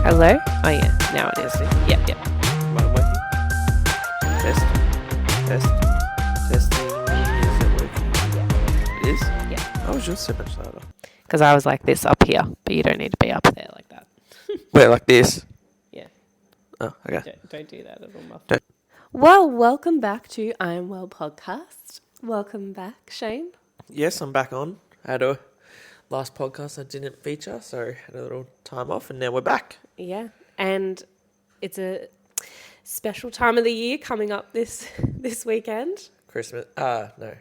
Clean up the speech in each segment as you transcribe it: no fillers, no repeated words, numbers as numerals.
Hello? Oh yeah, now it is. Yep. Am I working? Test. Testing. Is it working? It is? Yeah. How was yours so much louder? Because I was like this up here, but you don't need to be up there like that. Wait, like this? Yeah. Oh, okay. Don't do that. It'll muffle. Don't. Well, welcome back to I Am Well podcast. Welcome back, Shane. Yes, I'm back on. I had a last podcast I didn't feature, so had a little time off, and now we're back. Yeah, and it's a special time of the year coming up this weekend. Christmas. No.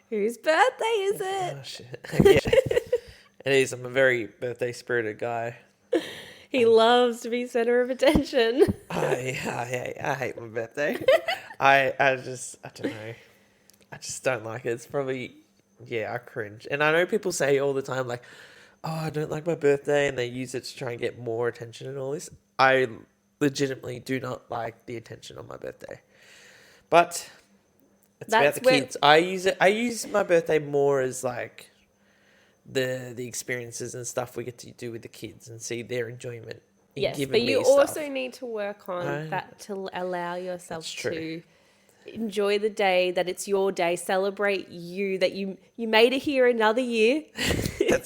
Whose birthday is it? Oh, shit. Yeah. It is. I'm a very birthday spirited guy. He loves to be center of attention. I hate my birthday. I don't know. I just don't like it. It's probably, I cringe. And I know people say all the time, like, oh, I don't like my birthday, and they use it to try and get more attention and all this. I legitimately do not like the attention on my birthday. But it's That's about the kids. I use my birthday more as like the experiences and stuff we get to do with the kids and see their enjoyment. Yes, but you also need to work on that to allow yourself to enjoy the day, that it's your day, celebrate you, that you made it here another year.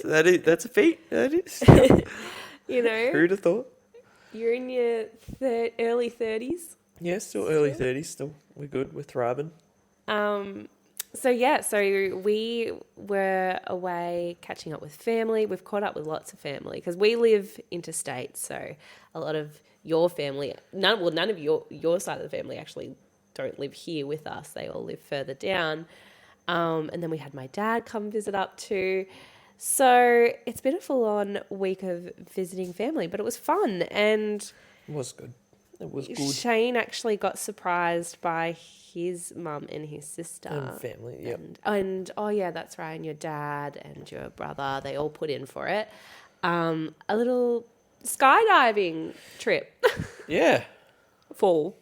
That's a feat. That is. You know, Who'd have thought? You're in your early 30s. Yeah, still early 30s. Still, we're good. We're thriving. So we were away catching up with family. We've caught up with lots of family because we live interstate. So a lot of your family, none of your side of the family actually don't live here with us. They all live further down. And then we had my dad come visit up too. So it's been a full-on week of visiting family, but it was fun. And It was good. Shane actually got surprised by his mum and his sister. And family, yeah. And oh yeah, that's right. And your dad and your brother, they all put in for it. A little skydiving trip. Yeah. Fall,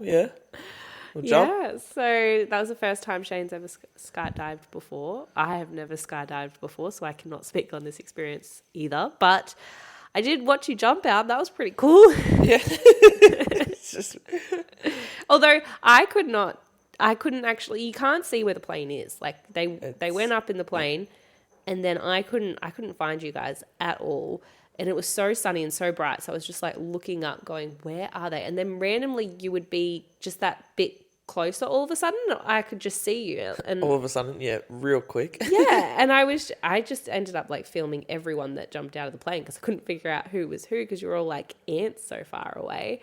yeah. We'll jump. Yeah, so that was the first time Shane's ever skydived before. I have never skydived before, so I cannot speak on this experience either. But I did watch you jump out. That was pretty cool. Yeah. It's just... Although I couldn't actually, you can't see where the plane is. Like they went up in the plane and then I couldn't find you guys at all. And it was so sunny and so bright. So I was just like looking up going, where are they? And then randomly you would be just that bit closer all of a sudden. I could just see you. And all of a sudden, yeah, real quick. Yeah. And I just ended up like filming everyone that jumped out of the plane because I couldn't figure out who was who because you were all like ants so far away.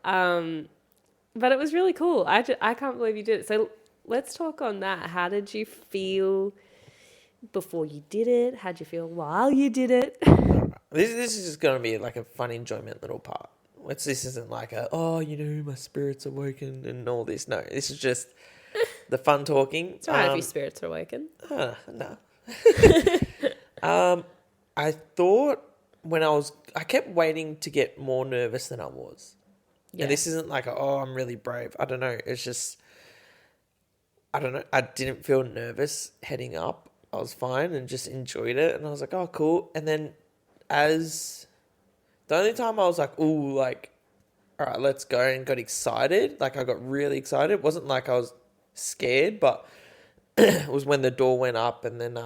But it was really cool. I can't believe you did it. So let's talk on that. How did you feel before you did it? How'd you feel while you did it? This is just going to be like a fun enjoyment little part. This isn't like my spirits are awoken and all this. No, this is just the fun talking. It's all right if your spirits are awoken. No. I thought I kept waiting to get more nervous than I was. Yeah. And this isn't like, I'm really brave. I don't know. It's just, I don't know. I didn't feel nervous heading up. I was fine and just enjoyed it. And I was like, oh, cool. And then the only time I was like, ooh, like, all right, let's go, and got excited. Like, I got really excited. It wasn't like I was scared, but it was when the door went up and then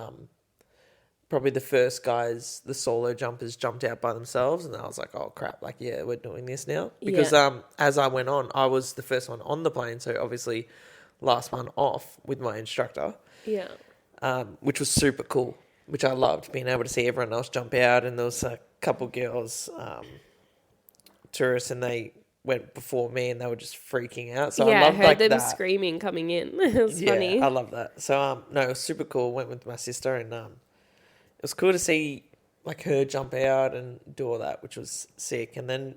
probably the first guys, the solo jumpers, jumped out by themselves. And I was like, oh, crap, like, yeah, we're doing this now. Because as I went on, I was the first one on the plane. So, obviously, last one off with my instructor. Yeah. Which was super cool, which I loved, being able to see everyone else jump out. And there was a couple girls, tourists, and they went before me and they were just freaking out. So I loved heard them that. Screaming coming in. It was funny. I love that. So no, it was super cool. Went with my sister and it was cool to see like her jump out and do all that, which was sick. And then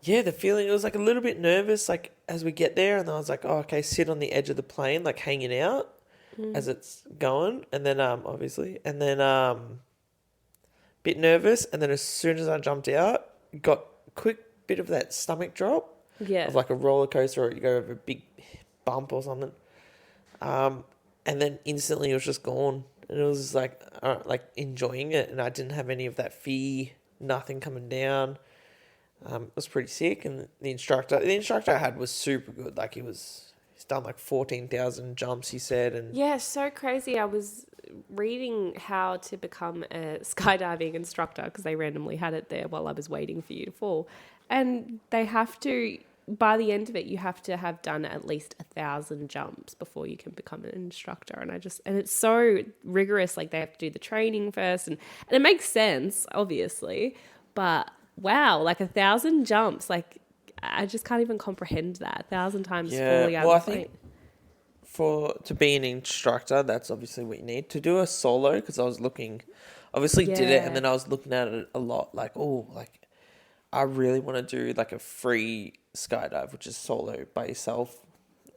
the feeling, it was like a little bit nervous like as we get there, and I was like, oh, okay, sit on the edge of the plane, like hanging out as it's going, and then obviously, and then bit nervous, and then as soon as I jumped out, got a quick bit of that stomach drop, of like a roller coaster, or you go over a big bump or something, and then instantly it was just gone, and it was like enjoying it, and I didn't have any of that fear nothing coming down. It was pretty sick, and the instructor I had was super good. Like he's done like 14,000 jumps, he said, and Yeah, so crazy. I was reading how to become a skydiving instructor because they randomly had it there while I was waiting for you to fall. And they have to, by the end of it, you have to have done at least 1,000 jumps before you can become an instructor. And it's so rigorous. Like they have to do the training first, and it makes sense, obviously. But wow, like 1,000 jumps, like I just can't even comprehend that. 1,000 times falling out of the plane. To be an instructor, that's obviously what you need. To do a solo, because I was looking, obviously did it, and then I was looking at it a lot, like, oh, like, I really want to do, like, a free skydive, which is solo by yourself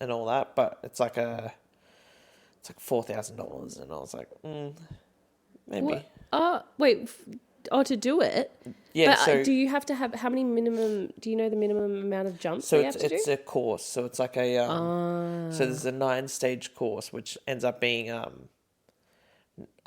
and all that, but it's like $4,000, and I was like, maybe. What? Oh, wait, to do it? Yeah, but so do you have to have, how many minimum, do you know the minimum amount of jumps so you have to do? it's a course, so it's like a, so there's a 9-stage course, which ends up being, I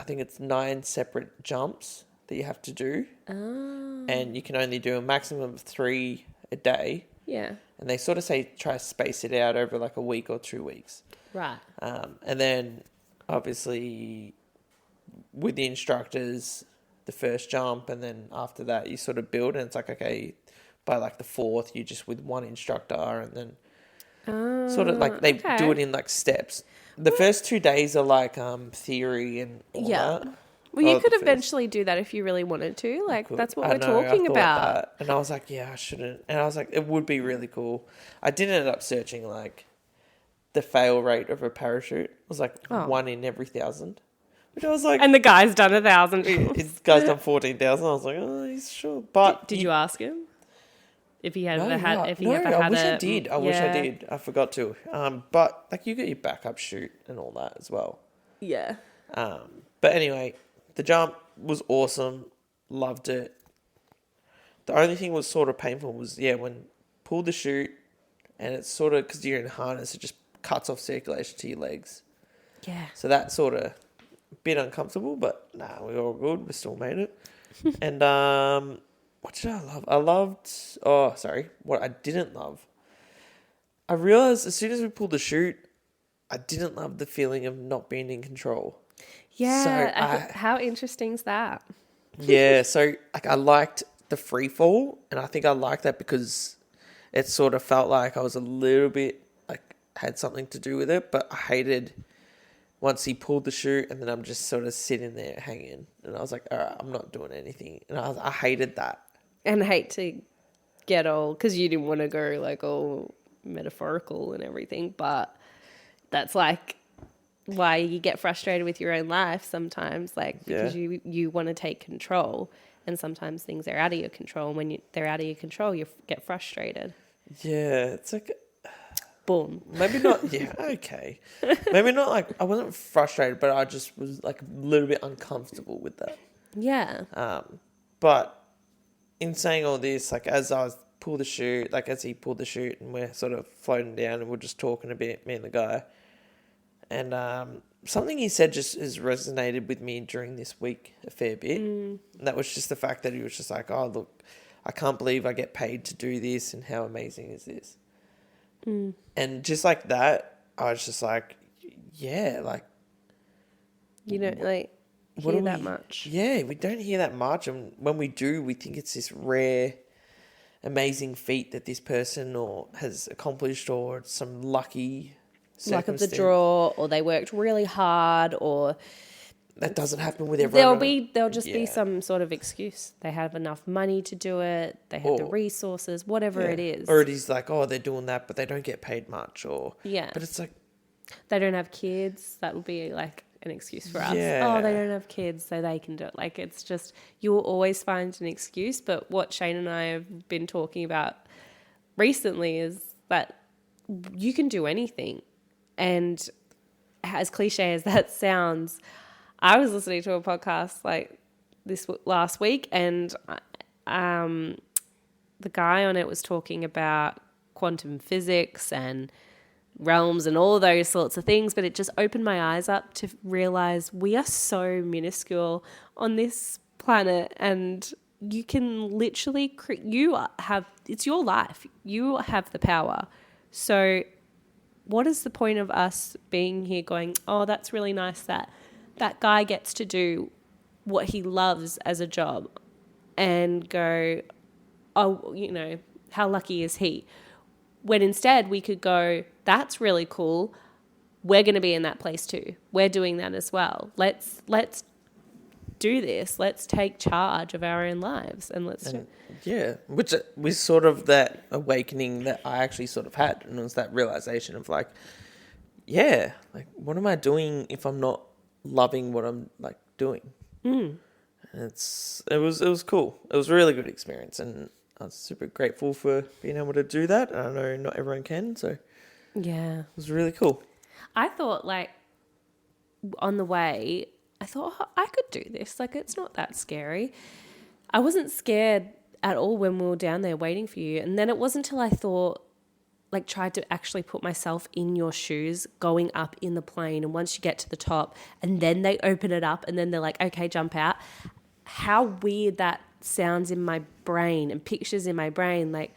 think it's 9 separate jumps that you have to do. And you can only do a maximum of 3 a day. Yeah. And they sort of say try to space it out over like a week or 2 weeks. Right. And then obviously with the instructors, the first jump, and then after that you sort of build, and it's like, okay, by like the 4th, you just with one instructor, and then sort of like they do it in like steps. The first 2 days are like theory and all that. Well, you could eventually do that if you really wanted to. Like, that's what we're talking about. That. And I was like, yeah, I shouldn't. And I was like, it would be really cool. I did end up searching like the fail rate of a parachute. It was like 1 in every 1,000. Which I was like... And the guy's done 1,000. This guy's done 14,000. I was like, oh, he's sure. But did you ask him? If he had ever had... If he ever I had wish I did. I wish I did. I forgot to. But like you get your backup chute and all that as well. Yeah. But anyway, the jump was awesome. Loved it. The only thing was sort of painful was, when pulled the chute, and it's sort of, because you're in harness, it just cuts off circulation to your legs. Yeah. So that sort of bit uncomfortable, but nah, we were all good. We still made it. And what did I love? What I didn't love. I realised as soon as we pulled the chute, I didn't love the feeling of not being in control. Yeah. How interesting is that? Yeah, so like I liked the free fall, and I think I liked that because it sort of felt like I was a little bit like had something to do with it, but I hated once he pulled the chute, and then I'm just sort of sitting there hanging, and I was like, all right, I'm not doing anything, and I hated that. And hate to get all, because you didn't want to go like all metaphorical and everything, but that's like why you get frustrated with your own life sometimes, like because you want to take control, and sometimes things are out of your control, and when they're out of your control, you get frustrated. Yeah, it's like... Boom. Maybe not, okay. Maybe not like, I wasn't frustrated, but I just was like a little bit uncomfortable with that. Yeah. But in saying all this, like as I was pull the chute, like as he pulled the chute, and we're sort of floating down, and we're just talking a bit, me and the guy, and something he said just has resonated with me during this week a fair bit. And that was just the fact that he was just like, oh, look, I can't believe I get paid to do this, and how amazing is this? And just like that, I was just like, yeah, like... You don't, like, hear that much. Yeah, we don't hear that much. And when we do, we think it's this rare, amazing feat that this person or has accomplished, or it's some lucky circumstance. Luck of the draw, or they worked really hard, or... That doesn't happen with everyone. There'll just be some sort of excuse. They have enough money to do it. They have the resources, whatever it is. Or it is like, oh, they're doing that, but they don't get paid much. Or but it's like, they don't have kids. That would be like an excuse for us. Yeah. Oh, they don't have kids, so they can do it. Like, it's just, you will always find an excuse. But what Shane and I have been talking about recently is that you can do anything. And as cliche as that sounds, I was listening to a podcast like this last week, and the guy on it was talking about quantum physics and realms and all those sorts of things, but it just opened my eyes up to realize we are so minuscule on this planet, and you can literally it's your life. You have the power. So what is the point of us being here going, oh, that's really nice that that guy gets to do what he loves as a job, and go, oh, how lucky is he? When instead we could go, that's really cool. We're going to be in that place too. We're doing that as well. Let's do this. Let's take charge of our own lives, and which was sort of that awakening that I actually sort of had, and it was that realization of like, yeah, like what am I doing if I'm not loving what I'm like doing? And it was cool. It was a really good experience, and I was super grateful for being able to do that. I know not everyone can, so yeah, it was really cool. I thought, like, on the way, I thought, oh, I could do this. Like, it's not that scary. I wasn't scared at all when we were down there waiting for you. And then it wasn't until I thought, like, tried to actually put myself in your shoes going up in the plane. And once you get to the top and then they open it up and then they're like, okay, jump out. How weird that sounds in my brain and pictures in my brain. Like,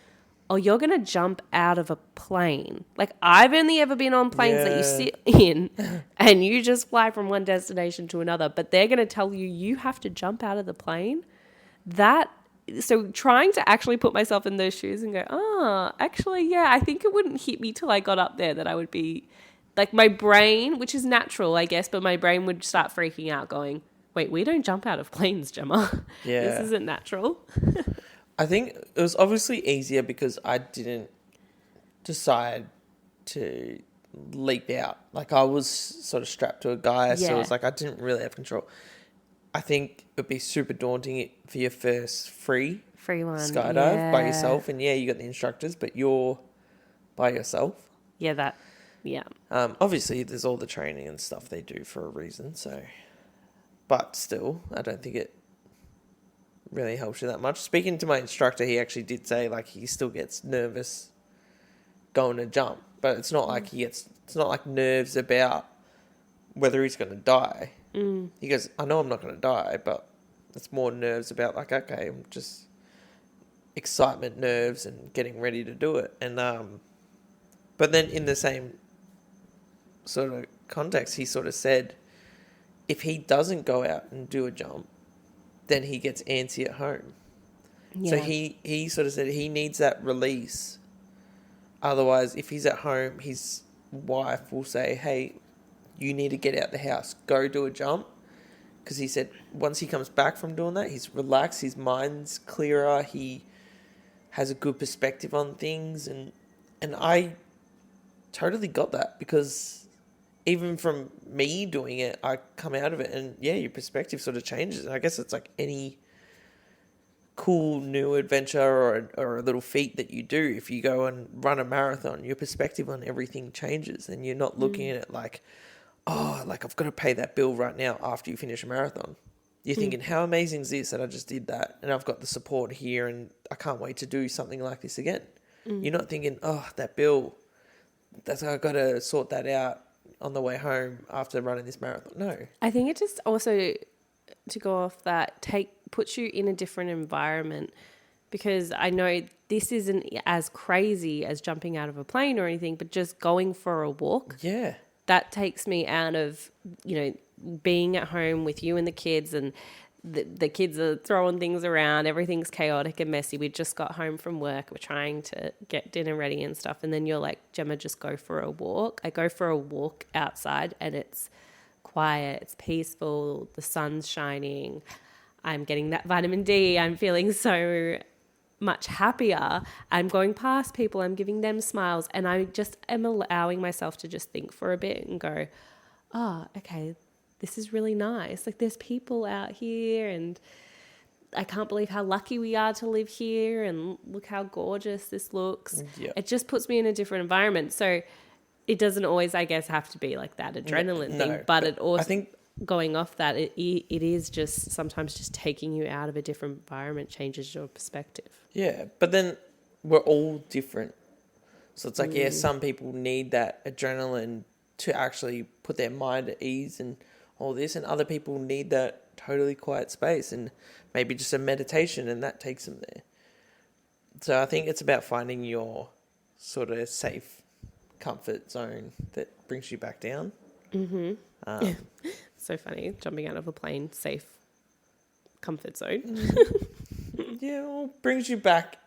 oh, you're going to jump out of a plane. Like, I've only ever been on planes that you sit in and you just fly from one destination to another, but they're going to tell you have to jump out of the plane. So trying to actually put myself in those shoes and go, actually, yeah, I think it wouldn't hit me till I got up there that I would be, like, my brain, which is natural, I guess, but my brain would start freaking out going, wait, we don't jump out of planes, Gemma. Yeah. This isn't natural. I think it was obviously easier because I didn't decide to leap out. Like, I was sort of strapped to a guy, so it was like I didn't really have control. I think it would be super daunting for your first free one skydive by yourself. And you got the instructors, but you're by yourself. Yeah, obviously, there's all the training and stuff they do for a reason. So, but still, I don't think it really helps you that much. Speaking to my instructor, he actually did say like he still gets nervous going to jump, but it's not like it's not like nerves about whether he's going to die. He goes, I know I'm not going to die, but it's more nerves about like, okay, I'm just excitement nerves and getting ready to do it. And but then in the same sort of context, he sort of said if he doesn't go out and do a jump, then he gets antsy at home. Yeah. So he sort of said he needs that release. Otherwise, if he's at home, his wife will say, hey, you need to get out the house, go do a jump. Because he said once he comes back from doing that, he's relaxed, his mind's clearer, he has a good perspective on things. And I totally got that, because even from me doing it, I come out of it and your perspective sort of changes. And I guess it's like any cool new adventure or a little feat that you do. If you go and run a marathon, your perspective on everything changes, and you're not looking at it like, oh, like I've got to pay that bill right now after you finish a marathon. You're thinking, how amazing is this that I just did that, and I've got the support here, and I can't wait to do something like this again. You're not thinking, oh, that bill, I've got to sort that out on the way home after running this marathon. No. I think it just also, to go off that, puts you in a different environment, because I know this isn't as crazy as jumping out of a plane or anything, but just going for a walk. Yeah. That takes me out of, being at home with you and the kids, and the kids are throwing things around. Everything's chaotic and messy. We just got home from work. We're trying to get dinner ready and stuff. And then you're like, Gemma, just go for a walk. I go for a walk outside and it's quiet. It's peaceful. The sun's shining. I'm getting that vitamin D. I'm feeling so much happier. I'm going past people. I'm giving them smiles. And I just am allowing myself to just think for a bit and go, oh, okay, this is really nice. Like, there's people out here, and I can't believe how lucky we are to live here, and look how gorgeous this looks. Yep. It just puts me in a different environment. So it doesn't always, I guess, have to be like that adrenaline thing, but it also, I think, going off that, it is just sometimes just taking you out of a different environment changes your perspective. Yeah, but then we're all different. So it's like, some people need that adrenaline to actually put their mind at ease and all this, and other people need that totally quiet space and maybe just a meditation, and that takes them there. So I think it's about finding your sort of safe comfort zone that brings you back down. Mm-hmm. So funny, jumping out of a plane, safe comfort zone. Yeah, well, brings you back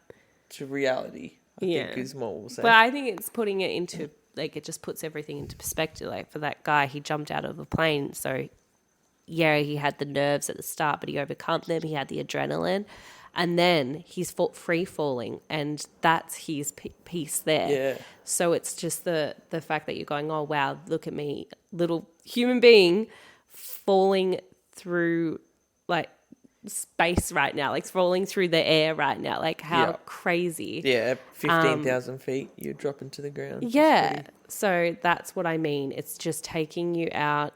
to reality, I think is what we'll say. But I think it's putting it into, like, it just puts everything into perspective. Like, for that guy, he jumped out of a plane, so yeah, he had the nerves at the start, but he overcome them. He had the adrenaline, and then he's free falling, and that's his piece there. Yeah. So it's just the fact that you're going, oh wow, look at me, little human being falling through like space right now, like falling through the air right now. Like how crazy. Yeah, 15,000 feet, you drop into the ground. Yeah. So that's what I mean. It's just taking you out.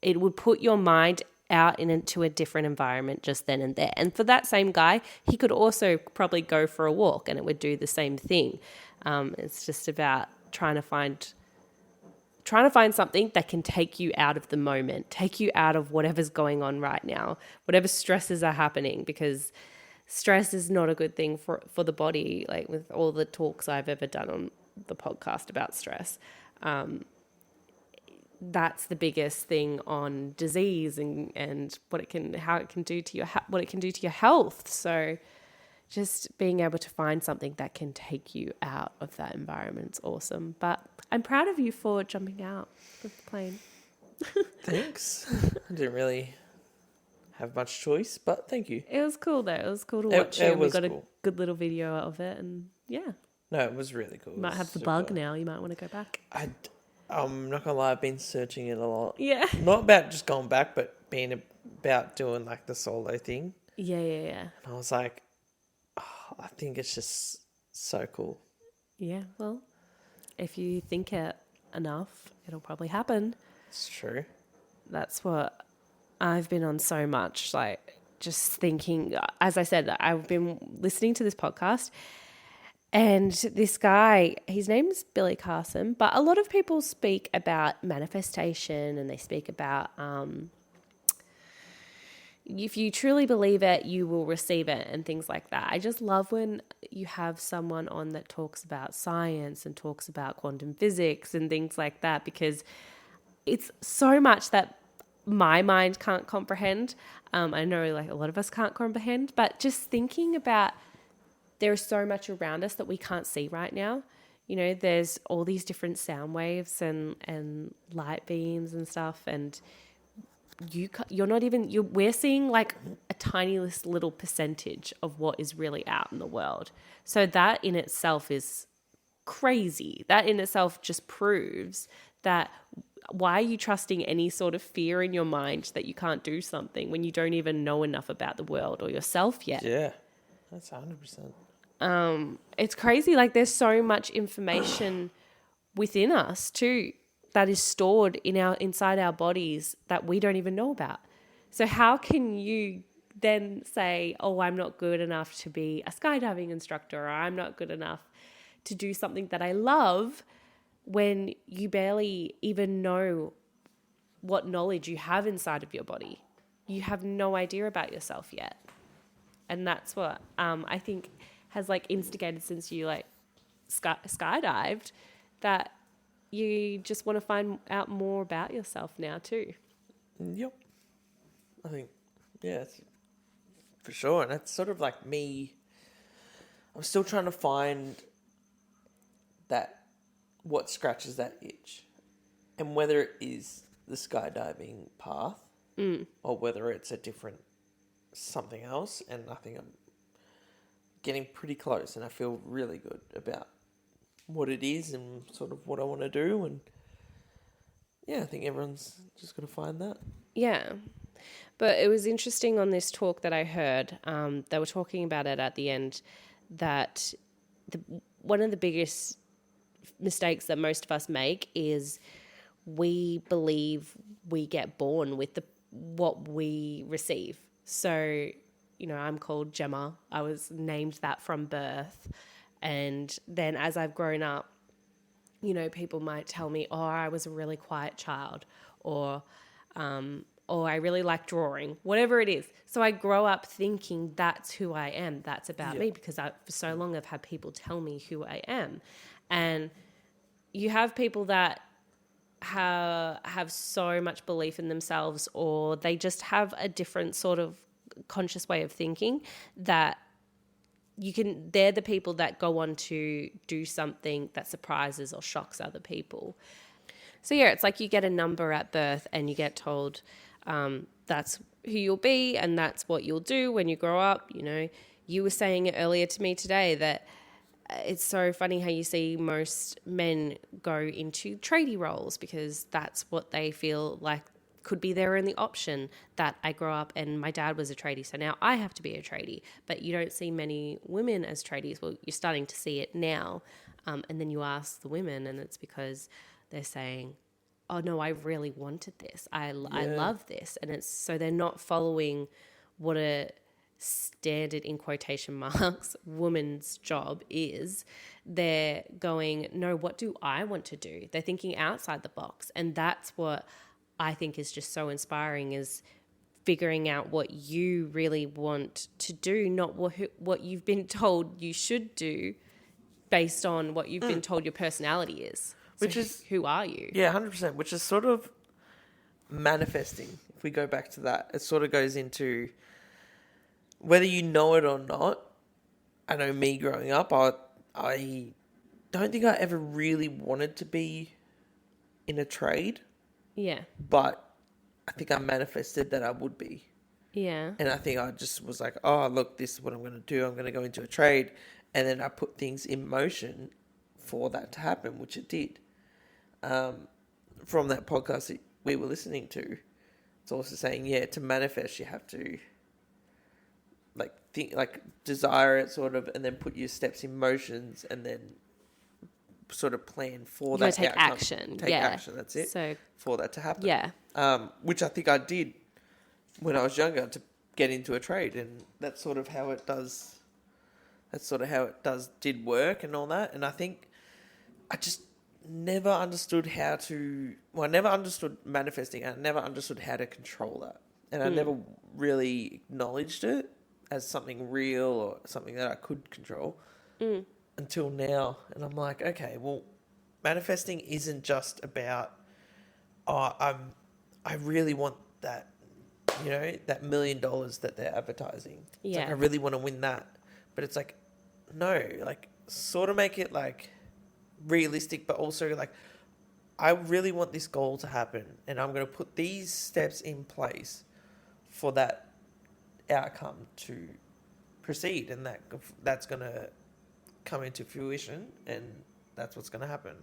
It would put your mind out into a different environment just then and there. And for that same guy, he could also probably go for a walk and it would do the same thing. It's just about trying to find something that can take you out of the moment, take you out of whatever's going on right now, whatever stresses are happening, because stress is not a good thing for the body. Like with all the talks I've ever done on the podcast about stress, that's the biggest thing on disease and what it can do to your health. So just being able to find something that can take you out of that environment is awesome. But I'm proud of you for jumping out of the plane. Thanks. I didn't really have much choice, but thank you. It was cool though. It was cool to watch it. We got cool. a good little video out of it, and yeah. No, it was really cool. You might have the bug now. You might want to go back. I'm not gonna lie, I've been searching it a lot. Yeah. Not about just going back, but being about doing like the solo thing. Yeah. And I was like, I think it's just so cool. Yeah, well, if you think it enough, it'll probably happen. It's true. That's what I've been on so much, like just thinking, as I said, I've been listening to this podcast and this guy, his name's Billy Carson, but a lot of people speak about manifestation and they speak about if you truly believe it, you will receive it and things like that. I just love when you have someone on that talks about science and talks about quantum physics and things like that, because it's so much that my mind can't comprehend. I know like a lot of us can't comprehend, but just thinking about there is so much around us that we can't see right now. You know, there's all these different sound waves and light beams and stuff, and we're seeing like a tiny little percentage of what is really out in the world. So that in itself is crazy. That in itself just proves that why are you trusting any sort of fear in your mind that you can't do something when you don't even know enough about the world or yourself yet? Yeah, that's 100%. It's crazy. Like there's so much information within us too that is stored inside our bodies that we don't even know about. So how can you then say, oh, I'm not good enough to be a skydiving instructor, or I'm not good enough to do something that I love, when you barely even know what knowledge you have inside of your body? You have no idea about yourself yet. And that's what I think has like instigated since you like skydived, that you just want to find out more about yourself now too. Yep. I think, yeah, it's for sure. And it's sort of like me. I'm still trying to find what scratches that itch. And whether it is the skydiving path or whether it's a different something else. And I think I'm getting pretty close, and I feel really good about what it is and sort of what I want to do. And yeah, I think everyone's just got to find that. Yeah. But it was interesting on this talk that I heard, they were talking about it at the end, that one of the biggest mistakes that most of us make is we believe we get born with what we receive. So, you know, I'm called Gemma. I was named that from birth. And then as I've grown up, you know, people might tell me, oh, I was a really quiet child, or or I really like drawing, whatever it is. So I grow up thinking that's who I am. That's about me, because for so long I've had people tell me who I am. And you have people that have so much belief in themselves, or they just have a different sort of conscious way of thinking, that they're the people that go on to do something that surprises or shocks other people. So yeah, it's like you get a number at birth and you get told that's who you'll be and that's what you'll do when you grow up. You know, you were saying it earlier to me today that it's so funny how you see most men go into tradie roles because that's what they feel like could be their only option. That I grow up and my dad was a tradie, so now I have to be a tradie. But you don't see many women as tradies. Well, you're starting to see it now. And then you ask the women and it's because they're saying, oh no, I really wanted this. I love this. And it's so they're not following what a standard, in quotation marks, woman's job is. They're going, no, what do I want to do? They're thinking outside the box. And that's what I think is just so inspiring, is figuring out what you really want to do, not what you've been told you should do based on what you've been told your personality is. So Which is, who are you? Yeah, 100%, which is sort of manifesting. If we go back to that, it sort of goes into whether you know it or not. I know me growing up, I don't think I ever really wanted to be in a trade. Yeah. But I think I manifested that I would be. Yeah. And I think I just was like, oh, look, this is what I'm going to do. I'm going to go into a trade. And then I put things in motion for that to happen, which it did. From that podcast that we were listening to, it's also saying, yeah, to manifest, you have to desire it sort of, and then put your steps in motions and then sort of plan for that take outcome. action. Take action, that's it. So, for that to happen. yeah. Which I think I did when I was younger, to get into a trade, and that's sort of how it does. That's sort of how it did work and all that. And I think I just never understood how to. Well, I never understood manifesting. I never understood how to control that, and I never really acknowledged it as something real or something that I could control until now. And I'm like, okay, well, manifesting isn't just about, I really want that, that $1 million that they're advertising. It's like, I really want to win that. But it's like, no, like, sort of make it like realistic, but also like, I really want this goal to happen, and I'm going to put these steps in place for that outcome to proceed, and that's going to come into fruition, and that's what's going to happen.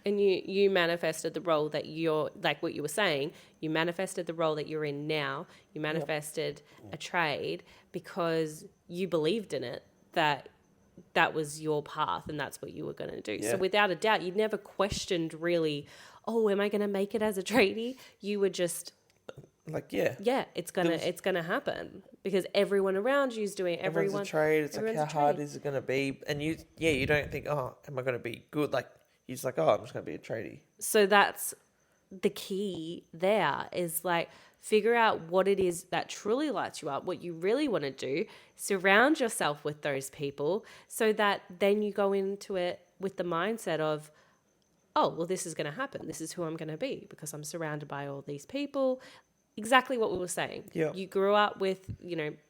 And you manifested the role that you're, like what you were saying, you manifested the role that you're in now. You manifested a trade because you believed in it, that was your path and that's what you were going to do. Yeah. So without a doubt, you never questioned really, oh, am I going to make it as a tradie? You were just like, yeah, it's gonna happen because everyone around you is doing it. Everyone's a trade. It's like, how hard is it going to be? And you don't think, oh, am I going to be good? Like, you're just like, oh, I'm just going to be a tradie. So that's the key there, is like, figure out what it is that truly lights you up, what you really want to do. Surround yourself with those people so that then you go into it with the mindset of, oh, well, this is going to happen. This is who I'm going to be because I'm surrounded by all these people. Exactly what we were saying. Yeah. You grew up with,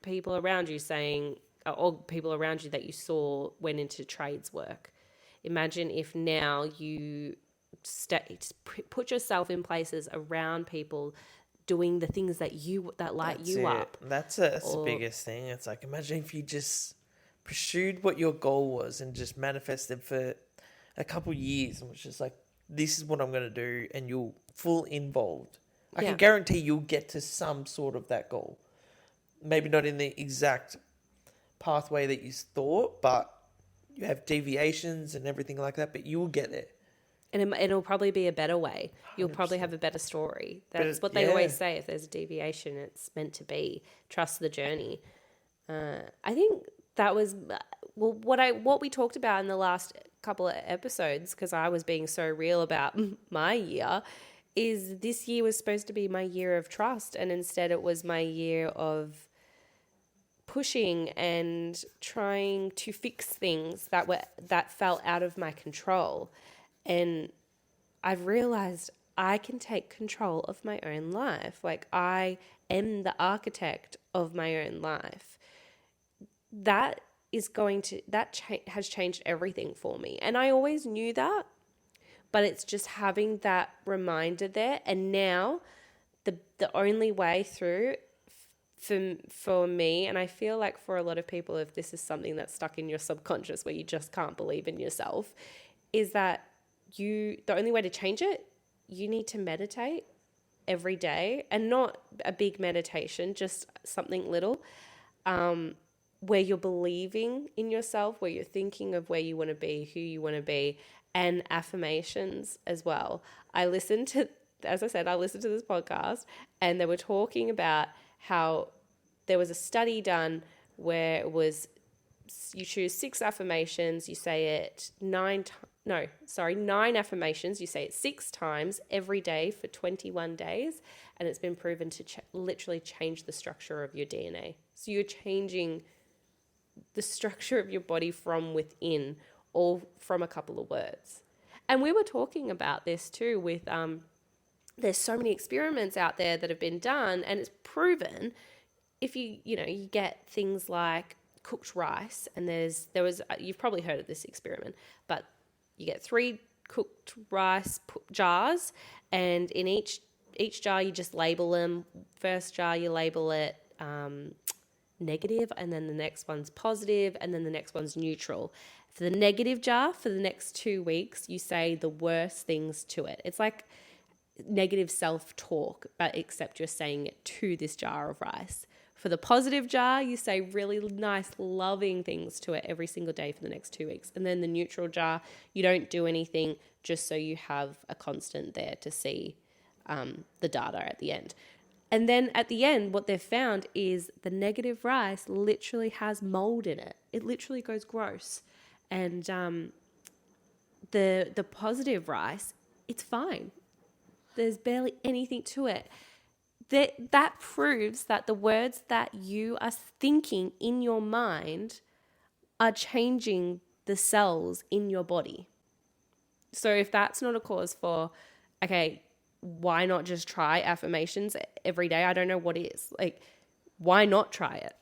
people around you saying, or people around you that you saw went into trades work. Imagine if now you put yourself in places around people doing the things that light you up. That's the biggest thing. It's like, imagine if you just pursued what your goal was and just manifested for a couple years and was just like, this is what I'm going to do, and you're full involved. I can guarantee you'll get to some sort of that goal. Maybe not in the exact pathway that you thought, but you have deviations and everything like that, but you will get there. And it'll probably be a better way. You'll probably have a better story. That's what they always say. If there's a deviation, it's meant to be. Trust the journey. I think that was what we talked about in the last couple of episodes, because I was being so real about my year, is this year was supposed to be my year of trust, and instead it was my year of pushing and trying to fix things that fell out of my control. And I've realized I can take control of my own life. Like, I am the architect of my own life. That has changed everything for me. And I always knew that, but it's just having that reminder there. And now the only way through for me, and I feel like for a lot of people, if this is something that's stuck in your subconscious where you just can't believe in yourself, is that the only way to change it, you need to meditate every day, and not a big meditation, just something little, where you're believing in yourself, where you're thinking of where you want to be, who you want to be, and affirmations as well. As I said, I listened to this podcast, and they were talking about how there was a study done where it was, you choose 6 affirmations, you say it 9 affirmations, you say it 6 times every day for 21 days, and it's been proven to literally change the structure of your DNA. So you're changing the structure of your body from within, all from a couple of words. And we were talking about this too with there's so many experiments out there that have been done, and it's proven if you get things like cooked rice, and you've probably heard of this experiment, but you get 3 cooked rice jars, and in each jar you just label them. First jar you label it negative, and then the next one's positive, and then the next one's neutral. For the negative jar, for the next 2 weeks, you say the worst things to it. It's like negative self-talk, but except you're saying it to this jar of rice. For the positive jar, you say really nice, loving things to it every single day for the next 2 weeks. And then the neutral jar, you don't do anything, just so you have a constant there to see the data at the end. And then at the end, what they've found is the negative rice literally has mold in it. It literally goes gross. And the positive rice, it's fine. There's barely anything to it. That proves that the words that you are thinking in your mind are changing the cells in your body. So if that's not a cause for, okay, why not just try affirmations every day? I don't know what is. Like, why not try it?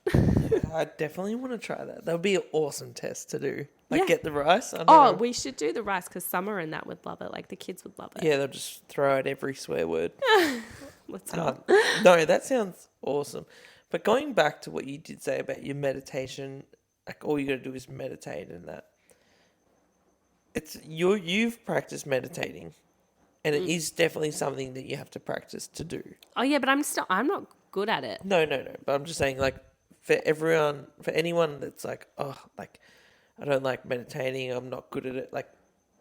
I definitely want to try that. That would be an awesome test to do. Like, Yeah. get the rice. I don't know. We should do the rice, because Summer and that would love it. Like, the kids would love it. Yeah, they'll just throw out every swear word. Let's go. No, that sounds awesome. But going back to what you did say about your meditation, like, all you got to do is meditate, and that. You've practiced meditating, and it is definitely something that you have to practice to do. Oh yeah, but I'm not good at it. No. But I'm just saying, like, for anyone that's like, oh, like, I don't like meditating, I'm not good at it. Like,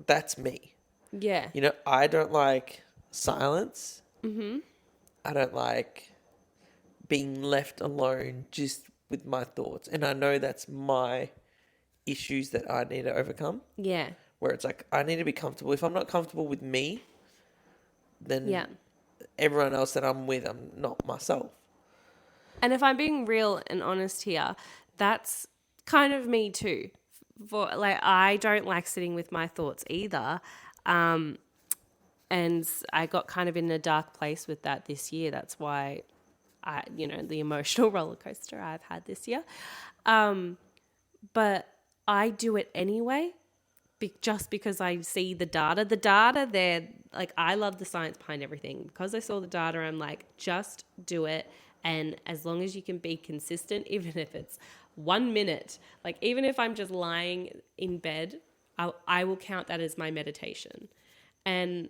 that's me. Yeah. I don't like silence. Mm-hmm. I don't like being left alone just with my thoughts. And I know that's my issues that I need to overcome. Yeah. Where it's like, I need to be comfortable. If I'm not comfortable with me, then everyone else that I'm with, I'm not myself. And if I'm being real and honest here, that's kind of me too. I don't like sitting with my thoughts either. And I got kind of in a dark place with that this year. That's why the emotional roller coaster I've had this year. But I do it anyway, just because I see the data. The data there, like, I love the science behind everything. Because I saw the data, I'm like, just do it. And as long as you can be consistent, even if it's 1 minute, like, even if I'm just lying in bed, I will count that as my meditation. And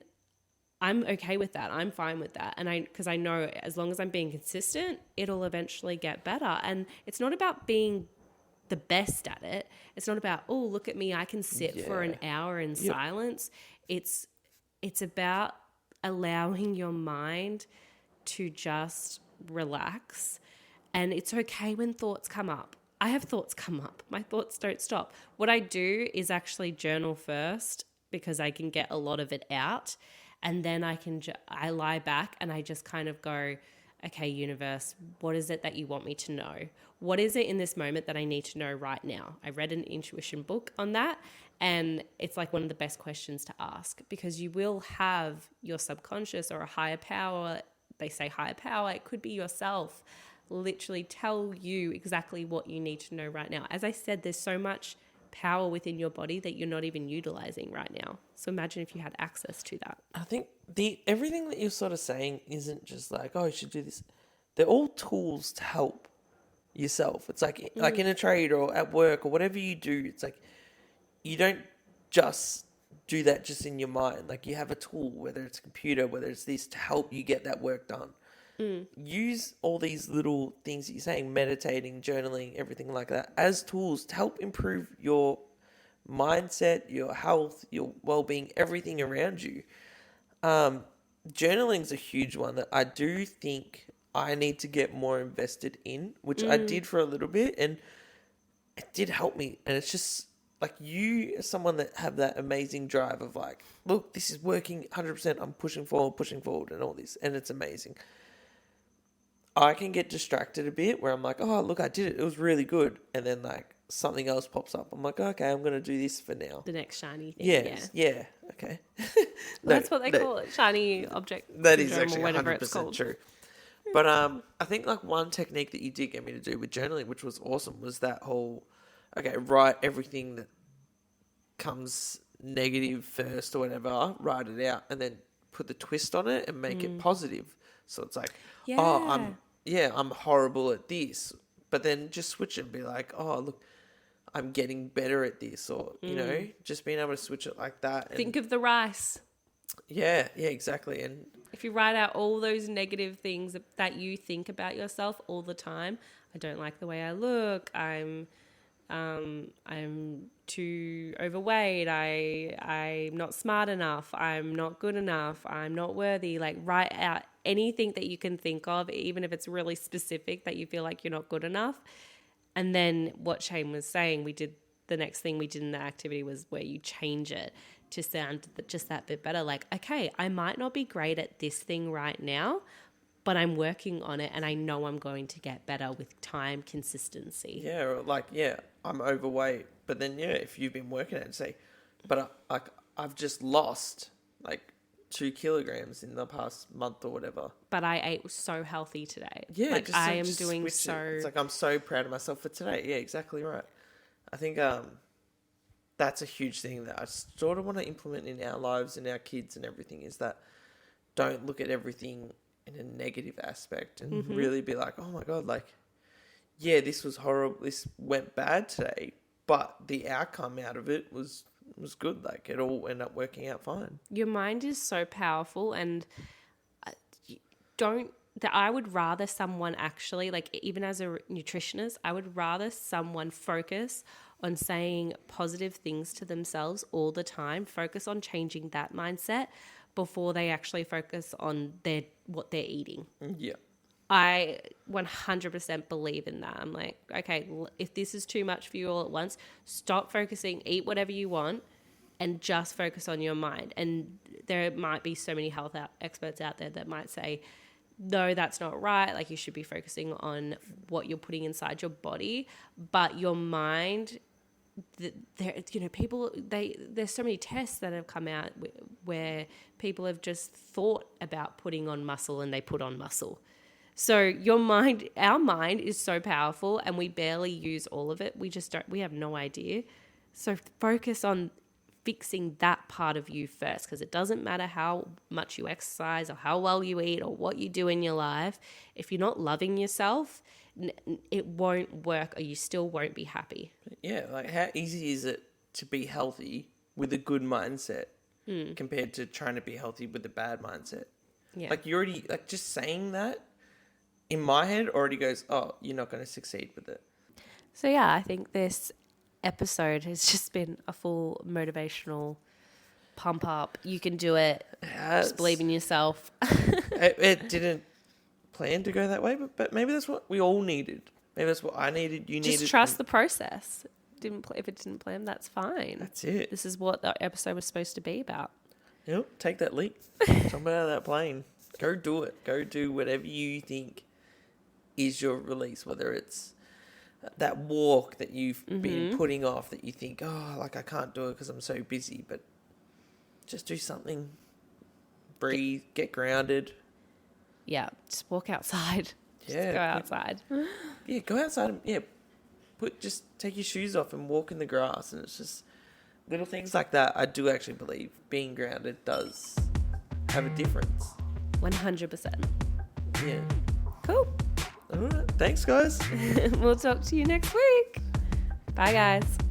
I'm okay with that. I'm fine with that. And because I know as long as I'm being consistent, it'll eventually get better. And it's not about being the best at it. It's not about, oh, look at me, I can sit for an hour in silence. It's about allowing your mind to just relax. And it's okay when thoughts come up. I have thoughts come up. My thoughts don't stop. What I do is actually journal first, because I can get a lot of it out. And then I lie back and I just kind of go, okay, universe, what is it that you want me to know? What is it in this moment that I need to know right now? I read an intuition book on that, and it's like one of the best questions to ask, because you will have your subconscious or a higher power. They say higher power, it could be yourself, literally tell you exactly what you need to know right now. As I said, there's so much power within your body that you're not even utilizing right now. So imagine if you had access to that. I think everything that you're sort of saying isn't just like, oh, you should do this. They're all tools to help yourself. It's like in a trade or at work or whatever you do. It's like you don't just do that just in your mind. Like you have a tool, whether it's a computer, whether it's this, to help you get that work done. Use all these little things that you're saying, meditating, journaling, everything like that, as tools to help improve your mindset, your health, your well-being, everything around you. Journaling's a huge one that I do think I need to get more invested in, which I did for a little bit, and it did help me. And it's just like, you as someone that have that amazing drive of like, look, this is working 100%. I'm pushing forward and all this, and it's amazing. I can get distracted a bit where I'm like, oh, look, I did it. It was really good. And then like something else pops up. I'm like, okay, I'm going to do this for now. The next shiny thing. Yeah. Okay. That's what they call it. Shiny object That is syndrome, actually or whatever 100% it's called. true. But I think like one technique that you did get me to do with journaling, which was awesome, was that whole, okay, write everything that comes negative first or whatever, write it out, and then put the twist on it and make it positive. So it's like, I'm horrible at this, but then just switch it and be like, oh, look, I'm getting better at this, or, you know, just being able to switch it like that. And think of the rice. Yeah, exactly. And if you write out all those negative things that you think about yourself all the time, I don't like the way I look, I'm too overweight, I'm not smart enough, I'm not good enough, I'm not worthy. Like, write out anything that you can think of, even if it's really specific that you feel like you're not good enough. And then what Shane was saying, the next thing we did in the activity was where you change it to sound just that bit better. Like, okay, I might not be great at this thing right now, but I'm working on it, and I know I'm going to get better with time, consistency. Yeah, or like, I'm overweight, but then, if you've been working at it, say, but I've just lost like 2 kilograms in the past month or whatever. But I ate so healthy today. Yeah, like I am doing so. It's like, I'm so proud of myself for today. Yeah, exactly right. I think that's a huge thing that I sort of want to implement in our lives and our kids and everything, is that don't look at everything in a negative aspect and really be like, oh my God, like, yeah, this was horrible. This went bad today, but the outcome out of it was good. Like, it all ended up working out fine. Your mind is so powerful, and I would rather someone actually, like, even as a nutritionist, I would rather someone focus on saying positive things to themselves all the time, focus on changing that mindset before they actually focus on what they're eating. Yeah. I 100% believe in that. I'm like, okay, if this is too much for you all at once, stop focusing, eat whatever you want, and just focus on your mind. And there might be so many health experts out there that might say, no, that's not right. Like, you should be focusing on what you're putting inside your body, but your mind. There's so many tests that have come out where people have just thought about putting on muscle and they put on muscle. So our mind is so powerful, and we barely use all of it. We have no idea. So focus on fixing that part of you first, because it doesn't matter how much you exercise or how well you eat or what you do in your life. If you're not loving yourself, it won't work, or you still won't be happy. Yeah, like, how easy is it to be healthy with a good mindset compared to trying to be healthy with a bad mindset? Yeah. Like, you already, like, just saying that in my head already goes, oh, you're not going to succeed with it. So yeah, I think this episode has just been a full motivational pump up. You can do it. Just believe in yourself. It didn't plan to go that way, but maybe that's what we all needed. Maybe that's what I needed, you needed. Just trust the process. If it didn't plan, that's fine. That's it. This is what the episode was supposed to be about. Yep, take that leap. Jump out of that plane. Go do it. Go do whatever you think is your release, whether it's that walk that you've been putting off that you think, oh, like I can't do it because I'm so busy, but just do something. Breathe, get grounded. Yeah, just walk outside. Yeah. Just go outside. Yeah, go outside and just take your shoes off and walk in the grass, and it's just little things like that. I do actually believe being grounded does have a difference. 100%. Yeah. Cool. All right. Thanks, guys. We'll talk to you next week. Bye, guys.